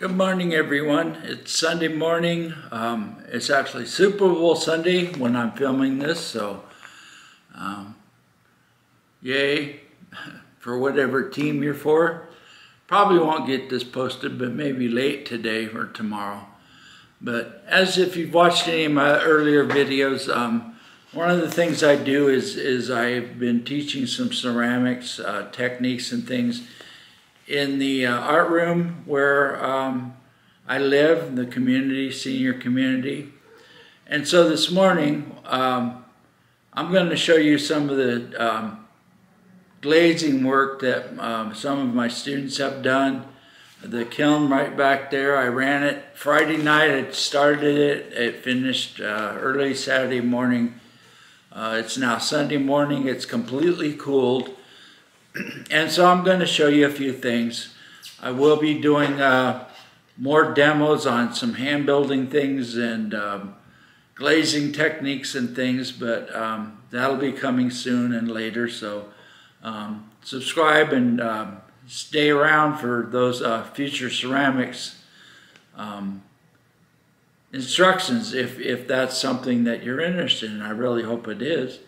Good morning, everyone. It's Sunday morning. It's actually Super Bowl Sunday when I'm filming this, so yay for whatever team you're for. Probably won't get this posted, but maybe late today or tomorrow. But as if you've watched any of my earlier videos, one of the things I do is I've been teaching some ceramics techniques and things in the art room where I live, in the community, senior community. And so this morning, I'm going to show you some of the glazing work that some of my students have done. The kiln right back there, I ran it Friday night. I started it. It finished early Saturday morning. It's now Sunday morning. It's completely cooled. And so I'm going to show you a few things. I will be doing more demos on some hand building things and glazing techniques and things, but that'll be coming soon and later. So subscribe and stay around for those future ceramics instructions if that's something that you're interested in. I really hope it is.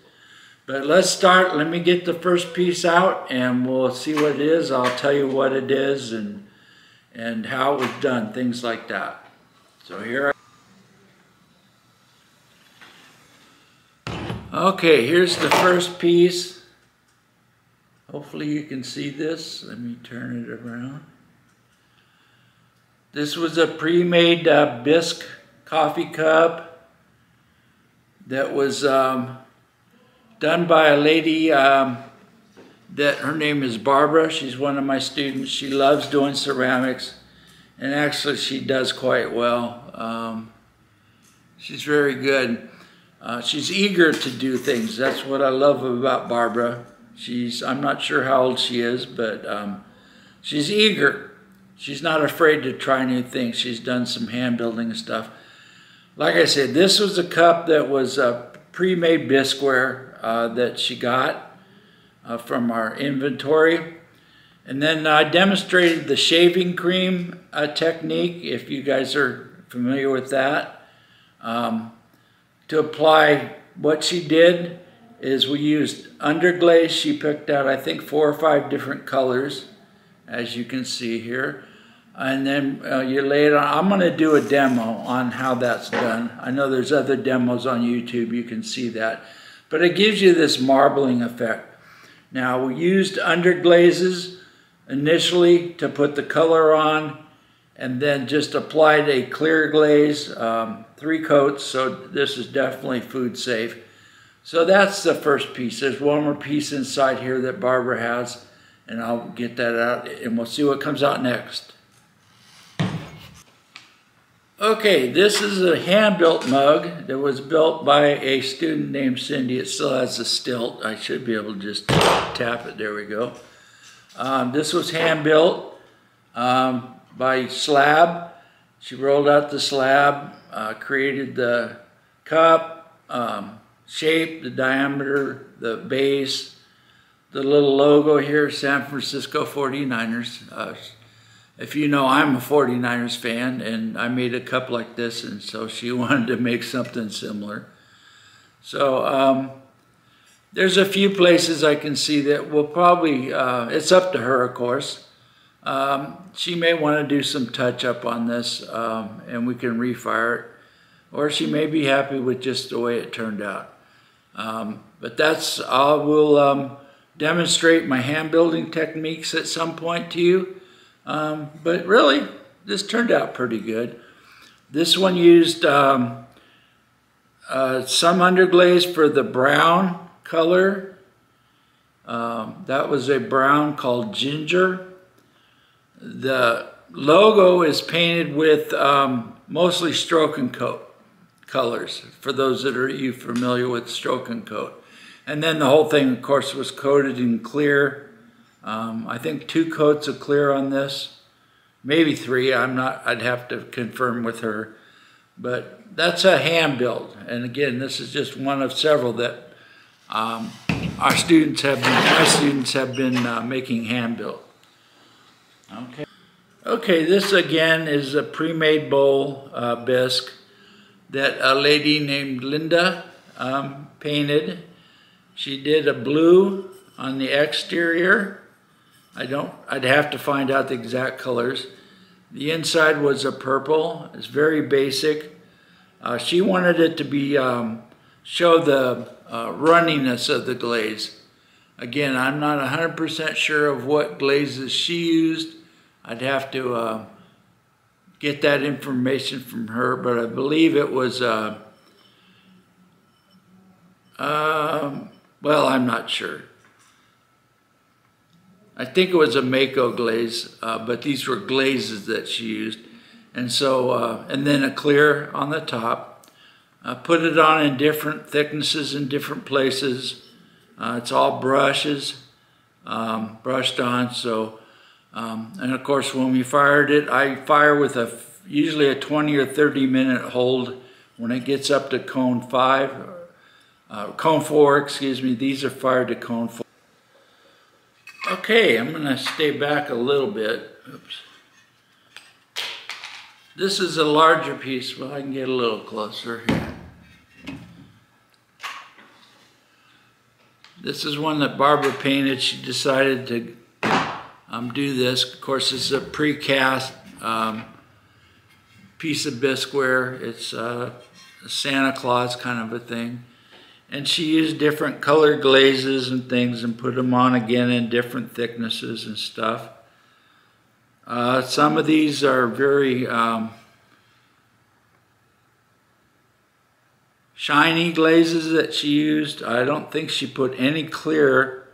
But let's start. Let me get the first piece out and we'll see what it is. I'll tell you what it is and how it was done, things like that. So here okay, here's the first piece. Hopefully you can see this. Let me turn it around. This was a pre-made bisque coffee cup that was done by a lady that her name is Barbara. She's one of my students. She loves doing ceramics, and actually she does quite well. She's very good. She's eager to do things. That's what I love about Barbara. I'm not sure how old she is, but she's eager. She's not afraid to try new things. She's done some hand building and stuff. Like I said, this was a cup that was pre-made bisqueware that she got from our inventory. And then I demonstrated the shaving cream technique, if you guys are familiar with that. To apply, what she did is we used underglaze. She picked out, I think, 4 or 5 different colors, as you can see here. And then you lay it on. I'm going to do a demo on how that's done. I know there's other demos on YouTube. You can see that. But it gives you this marbling effect. Now, we used underglazes initially to put the color on, and then just applied a clear glaze, 3 coats, so this is definitely food safe. So that's the first piece. There's one more piece inside here that Barbara has, and I'll get that out, and we'll see what comes out next. Okay, this is a hand-built mug that was built by a student named Cindy. It still has a stilt. I should be able to just tap it. There we go. This was hand-built by slab. She rolled out the slab, created the cup, shape, the diameter, the base, the little logo here, San Francisco 49ers. If you know, I'm a 49ers fan, and I made a cup like this, and so she wanted to make something similar. So there's a few places I can see that will probably, it's up to her, of course. She may want to do some touch-up on this, and we can refire it. Or she may be happy with just the way it turned out. But that's, I will demonstrate my hand-building techniques at some point to you. But really, this turned out pretty good. This one used some underglaze for the brown color. That was a brown called Ginger. The logo is painted with mostly stroke and coat colors, for those that are familiar with stroke and coat. And then the whole thing, of course, was coated in clear. I think 2 coats of clear on this, maybe 3. I'd have to confirm with her. But that's a hand build. And again, this is just one of several that my students have been making hand built. Okay. Okay, this again is a pre-made bowl bisque that a lady named Linda painted. She did a blue on the exterior. I'd have to find out the exact colors. The inside was a purple. It's very basic. She wanted it to be show the runniness of the glaze. Again, I'm not 100% sure of what glazes she used. I'd have to get that information from her, but I believe it was, well, I'm not sure. I think it was a Mako glaze, but these were glazes that she used. And so, and then a clear on the top. Put it on in different thicknesses in different places. It's all brushes, brushed on, so, and of course when we fired it, I fire with usually a 20 or 30 minute hold. When it gets up to cone 4, excuse me, these are fired to cone 4. Okay, I'm gonna stay back a little bit. Oops. This is a larger piece, but I can get a little closer here. This is one that Barbara painted. She decided to do this. Of course, it's a precast piece of bisqueware. It's a Santa Claus kind of a thing. And she used different colored glazes and things and put them on again in different thicknesses and stuff. Some of these are very shiny glazes that she used. I don't think she put any clear,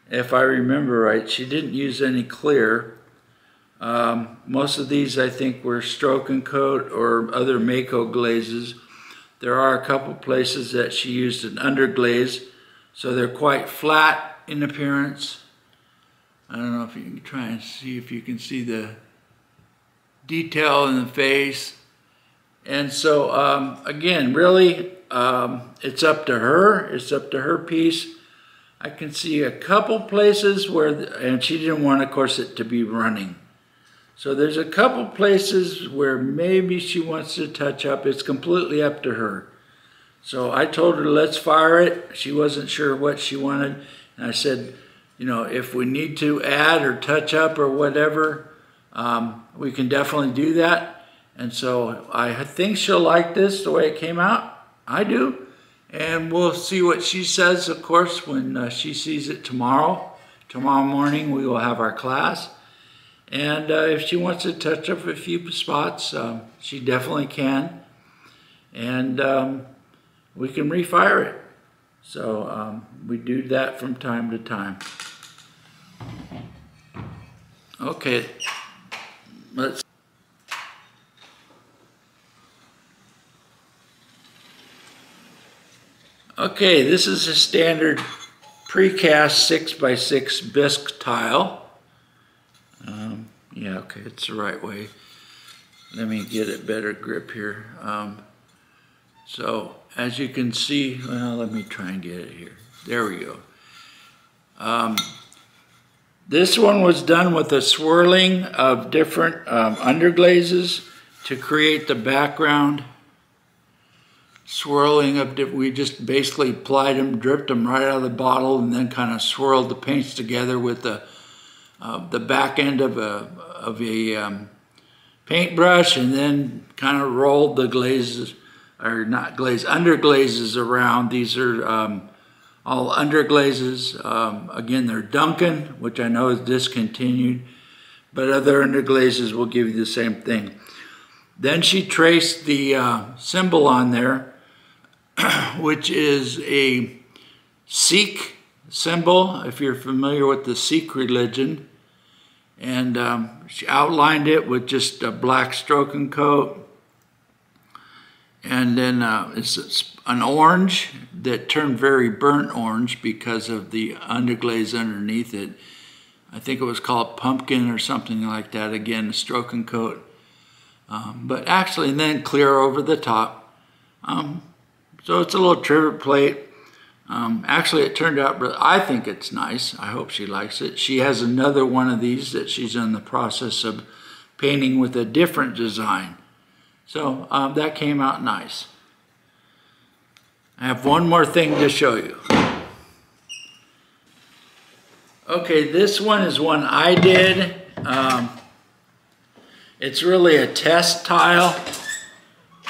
if I remember right. She didn't use any clear. Most of these I think were stroke and coat or other Mako glazes. There are a couple places that she used an underglaze, so they're quite flat in appearance. I don't know if you can try and see if you can see the detail in the face. And so again, really, it's up to her. It's up to her piece. I can see a couple places where, and she didn't want, of course, it to be running. So there's a couple places where maybe she wants to touch up. It's completely up to her. So I told her, let's fire it. She wasn't sure what she wanted. And I said, you know, if we need to add or touch up or whatever, we can definitely do that. And so I think she'll like this the way it came out. I do. And we'll see what she says, of course, when she sees it tomorrow. Tomorrow morning we will have our class. And if she wants to touch up a few spots, she definitely can. And we can refire it. So we do that from time to time. Okay, let's. Okay, this is a standard precast 6x6 bisque tile. Yeah, okay, it's the right way. Let me get a better grip here. So, as you can see, well, let me try and get it here. There we go. This one was done with a swirling of different underglazes to create the background. Swirling of, we just basically applied them, dripped them right out of the bottle, and then kind of swirled the paints together with the back end of a paintbrush, and then kind of rolled the glazes, or not glaze, underglazes around. These are all underglazes. Again, they're Duncan, which I know is discontinued, but other underglazes will give you the same thing. Then she traced the symbol on there, which is a Sikh symbol, if you're familiar with the Sikh religion. And she outlined it with just a black stroke and coat. And then it's an orange that turned very burnt orange because of the underglaze underneath it. I think it was called pumpkin or something like that. Again, a stroke and coat. But actually, and then clear over the top. So it's a little trivet plate. Actually, it turned out, I think it's nice. I hope she likes it. She has another one of these that she's in the process of painting with a different design. So that came out nice. I have one more thing to show you. Okay, this one is one I did. It's really a test tile.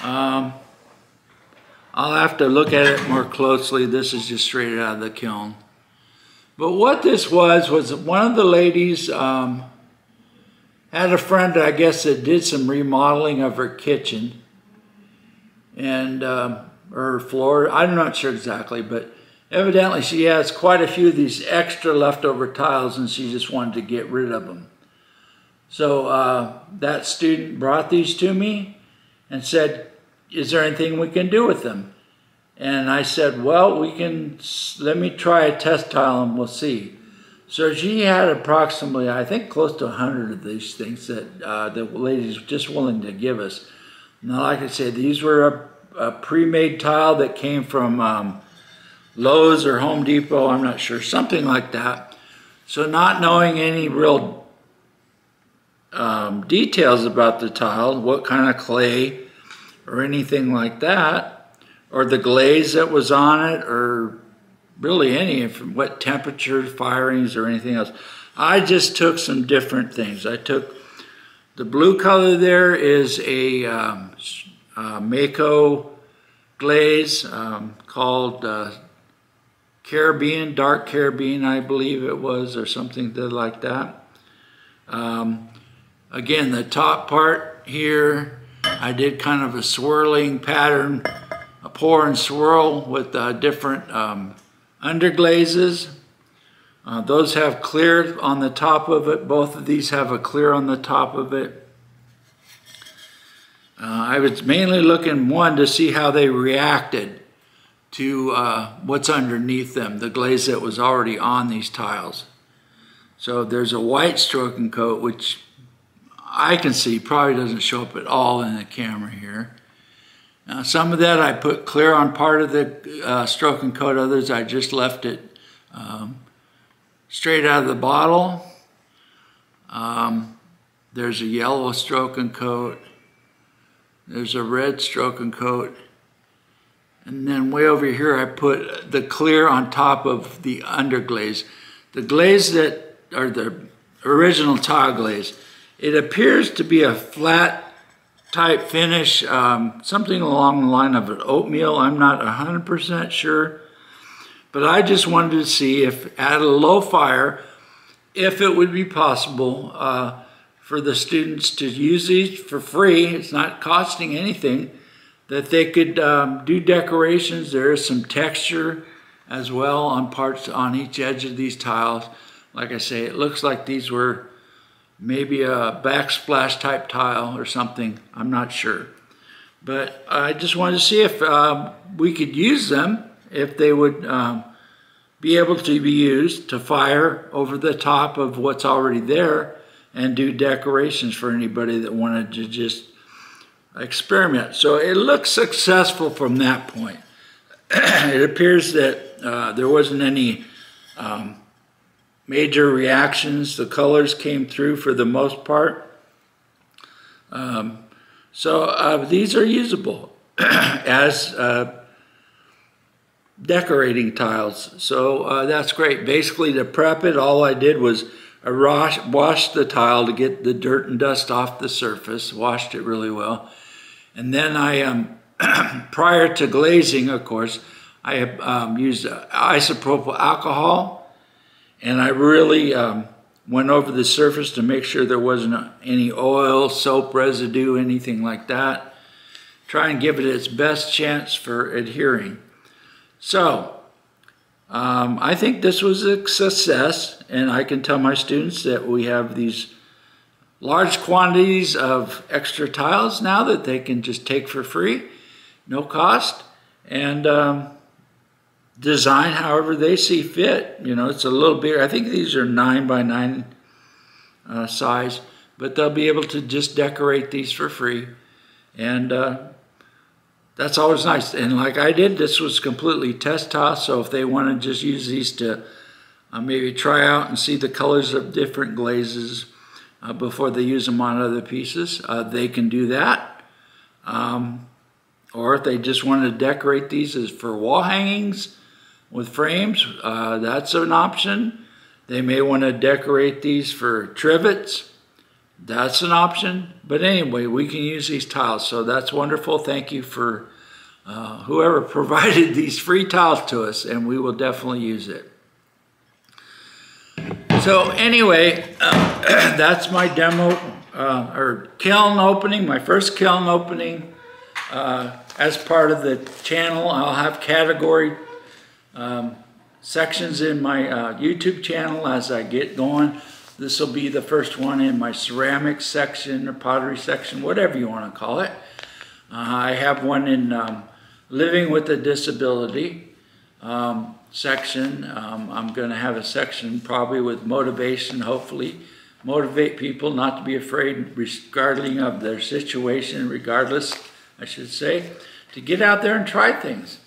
I'll have to look at it more closely. This is just straight out of the kiln. But what this was one of the ladies had a friend, I guess, that did some remodeling of her kitchen and her floor. I'm not sure exactly, but evidently she has quite a few of these extra leftover tiles and she just wanted to get rid of them. So that student brought these to me and said, is there anything we can do with them? And I said, well, let me try a test tile and we'll see. So she had approximately, I think, close to 100 of these things that the lady's just willing to give us. Now, like I said, these were a pre-made tile that came from Lowe's or Home Depot, I'm not sure, something like that. So not knowing any real details about the tile, what kind of clay or anything like that, or the glaze that was on it, or really any, what temperature, firings, or anything else. I just took some different things. I took the blue color there is a Mako glaze called Caribbean, dark Caribbean, I believe it was, or something like that. Again, the top part here, I did kind of a swirling pattern, a pour and swirl with different underglazes. Those have clear on the top of it. Both of these have a clear on the top of it. I was mainly looking, one, to see how they reacted to what's underneath them, the glaze that was already on these tiles. So there's a white stroke and coat, which I can see probably doesn't show up at all in the camera here. Now, some of that I put clear on part of the stroke and coat, others I just left it straight out of the bottle. There's a yellow stroke and coat. There's a red stroke and coat. And then way over here I put the clear on top of the underglaze. The glaze that, or the original tile glaze, it appears to be a flat type finish, something along the line of an oatmeal. I'm not 100% sure, but I just wanted to see if at a low fire, if it would be possible for the students to use these for free. It's not costing anything, that they could do decorations. There is some texture as well on parts on each edge of these tiles. Like I say, it looks like these were maybe a backsplash type tile or something, I'm not sure. But I just wanted to see if we could use them, if they would be able to be used to fire over the top of what's already there and do decorations for anybody that wanted to just experiment. So it looks successful from that point. It appears that there wasn't any major reactions. The colors came through for the most part. So these are usable as decorating tiles. So that's great. Basically, to prep it, all I did was I washed the tile to get the dirt and dust off the surface, washed it really well. And then I, prior to glazing, of course, I used isopropyl alcohol. And I really went over the surface to make sure there wasn't any oil, soap residue, anything like that. Try and give it its best chance for adhering. So, I think this was a success, and I can tell my students that we have these large quantities of extra tiles now that they can just take for free, no cost, and design however they see fit. You know, it's a little bigger. I think these are 9 by 9 size, but they'll be able to just decorate these for free. And that's always nice. And like I did, this was completely test tile, so if they want to just use these to maybe try out and see the colors of different glazes, before they use them on other pieces. They can do that. Or if they just want to decorate these as for wall hangings with frames, that's an option. They may want to decorate these for trivets. That's an option. But anyway, we can use these tiles. So that's wonderful. Thank you for whoever provided these free tiles to us, and we will definitely use it. So anyway, that's my demo or kiln opening, my first kiln opening. As part of the channel, I'll have category sections in my YouTube channel as I get going. This will be the first one in my ceramics section or pottery section, whatever you want to call it. I have one in living with a disability section. I'm going to have a section probably with motivation, hopefully. Motivate people not to be afraid regardless of their situation, regardless, I should say, to get out there and try things.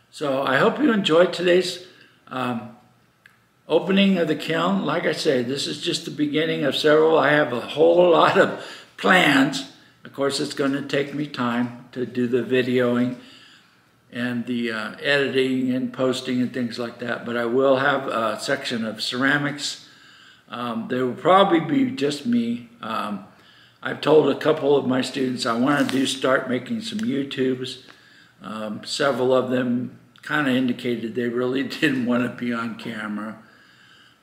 So I hope you enjoyed today's opening of the kiln. Like I say, this is just the beginning of several. I have a whole lot of plans. Of course, it's going to take me time to do the videoing and the editing and posting and things like that. But I will have a section of ceramics. There will probably be just me. I've told a couple of my students I want to start making some YouTubes. Several of them kind of indicated they really didn't want to be on camera.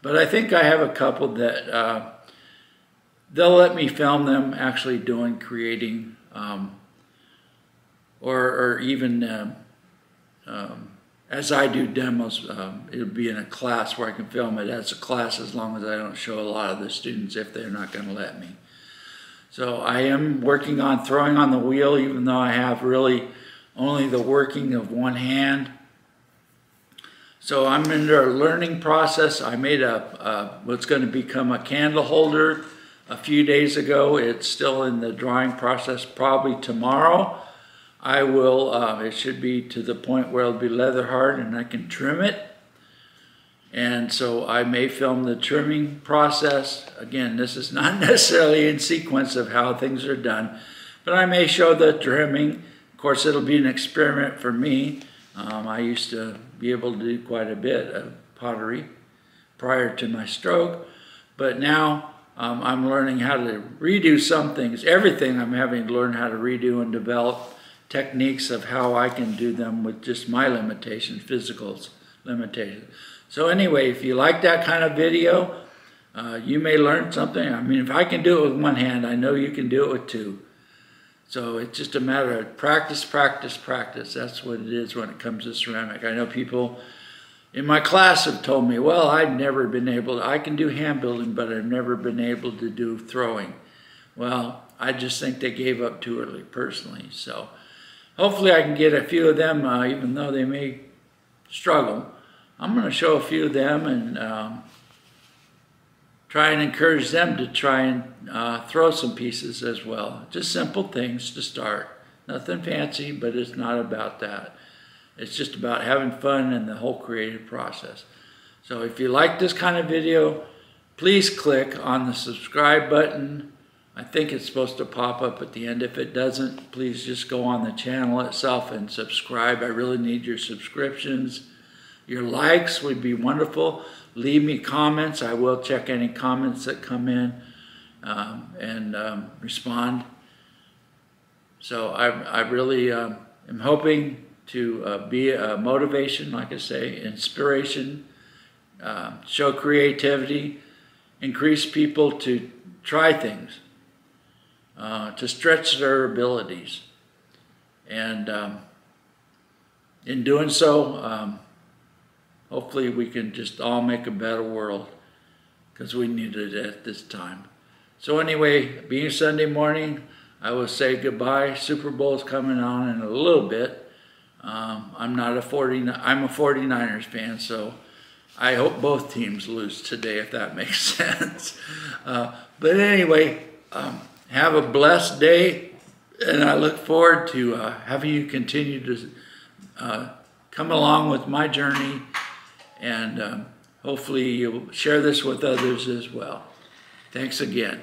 But I think I have a couple that they'll let me film them actually creating, or even as I do demos, it'll be in a class where I can film it as a class as long as I don't show a lot of the students if they're not going to let me. So I am working on throwing on the wheel, even though I have really only the working of one hand. So I'm in a learning process. I made what's going to become a candle holder a few days ago. It's still in the drawing process. Probably tomorrow I will, it should be to the point where it'll be leather hard and I can trim it. And so I may film the trimming process. Again, this is not necessarily in sequence of how things are done, but I may show the trimming. Of course, it'll be an experiment for me. I used to be able to do quite a bit of pottery prior to my stroke, but now I'm learning how to redo some things. Everything I'm having to learn how to redo and develop techniques of how I can do them with just my limitations, physical limitations. So anyway, if you like that kind of video, you may learn something. I mean, if I can do it with one hand, I know you can do it with two. So it's just a matter of practice, practice, practice. That's what it is when it comes to ceramic. I know people in my class have told me, well, I've never been able to, I can do hand building, but I've never been able to do throwing. Well, I just think they gave up too early personally. So hopefully I can get a few of them, even though they may struggle. I'm going to show a few of them and try and encourage them to try and throw some pieces as well. Just simple things to start. Nothing fancy, but it's not about that. It's just about having fun in the whole creative process. So if you like this kind of video, please click on the subscribe button. I think it's supposed to pop up at the end. If it doesn't, please just go on the channel itself and subscribe. I really need your subscriptions. Your likes would be wonderful. Leave me comments. I will check any comments that come in and respond. So I really am hoping to be a motivation, like I say, inspiration, show creativity, increase people to try things, to stretch their abilities. And in doing so, hopefully we can just all make a better world, because we need it at this time. So anyway, being Sunday morning, I will say goodbye. Super Bowl's coming on in a little bit. I'm a 49ers fan, so I hope both teams lose today, if that makes sense. But anyway, have a blessed day, and I look forward to having you continue to come along with my journey. And hopefully you'll share this with others as well. Thanks again.